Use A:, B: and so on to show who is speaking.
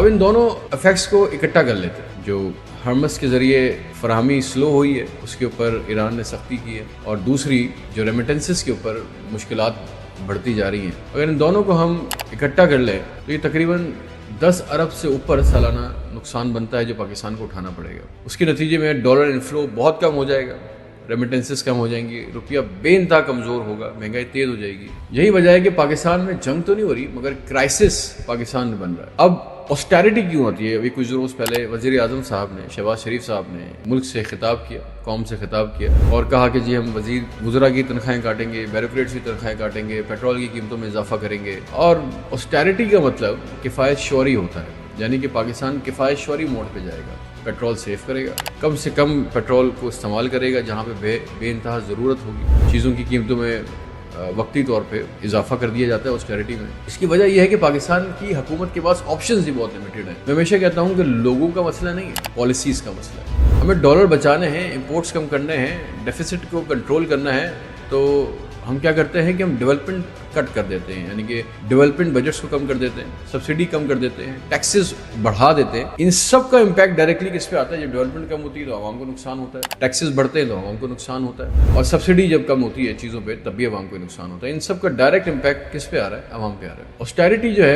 A: اب ان دونوں افیکٹس کو اکٹھا کر لیتے ہیں. جو ہرمس کے ذریعے فراہمی سلو ہوئی ہے اس کے اوپر ایران نے سختی کی ہے، اور دوسری جو ریمیٹنسز کے اوپر مشکلات بڑھتی جا رہی ہیں. اگر ان دونوں کو ہم اکٹھا کر لیں تو یہ تقریباً 10 ارب سے اوپر سالانہ نقصان بنتا ہے جو پاکستان کو اٹھانا پڑے گا. اس کے نتیجے میں ڈالر انفلو بہت کم ہو جائے گا، ریمیٹنسز کم ہو جائیں گی، روپیہ بے انتہا کمزور ہوگا، مہنگائی تیز ہو جائے گی. یہی وجہ ہے کہ پاکستان میں جنگ تو نہیں ہو رہی مگر کرائسس پاکستان میں بن رہا ہے. اب آسٹیرٹی کیوں ہوتی ہے؟ ابھی کچھ روز پہلے وزیر اعظم صاحب نے، شہباز شریف صاحب نے ملک سے خطاب کیا، قوم سے خطاب کیا اور کہا کہ جی ہم وزراء کی تنخواہیں کاٹیں گے، بیوروکریٹس کی تنخواہیں کاٹیں گے، پیٹرول کی قیمتوں میں اضافہ کریں گے. اور آسٹیرٹی کا مطلب کفایت شعوری ہوتا ہے، یعنی کہ پاکستان کفایت شعوری موڈ پہ جائے گا، پیٹرول سیف کرے گا، کم سے کم پیٹرول کو استعمال کرے گا جہاں پہ بے انتہا ضرورت ہوگی. چیزوں کی قیمتوں میں وقتی طور پہ اضافہ کر دیا جاتا ہے آسٹیرٹی میں. اس کی وجہ یہ ہے کہ پاکستان کی حکومت کے پاس آپشنز ہی بہت لمیٹڈ ہیں. میں ہمیشہ کہتا ہوں کہ لوگوں کا مسئلہ نہیں ہے، پالیسیز کا مسئلہ ہے. ہمیں ڈالر بچانے ہیں، امپورٹس کم کرنے ہیں، ڈیفیسٹ کو کنٹرول کرنا ہے، تو ہم کیا کرتے ہیں کہ ہم ڈیولپمنٹ کٹ کر دیتے ہیں، یعنی کہ ڈیولپمنٹ بجٹس کو کم کر دیتے ہیں، سبسڈی کم کر دیتے ہیں، ٹیکسز بڑھا دیتے ہیں. ان سب کا امپیکٹ ڈائریکٹلی کس پہ آتا ہے؟ جب ڈیولپمنٹ کم ہوتی ہے تو عوام کو نقصان ہوتا ہے، ٹیکسز بڑھتے ہیں تو عوام کو نقصان ہوتا ہے، اور سبسڈی جب کم ہوتی ہے چیزوں پہ تب بھی عوام کو نقصان ہوتا ہے. ان سب کا ڈائریکٹ امپیکٹ کس پہ آ رہا ہے؟ عوام پہ آ رہا ہے. آسٹیرٹی جو ہے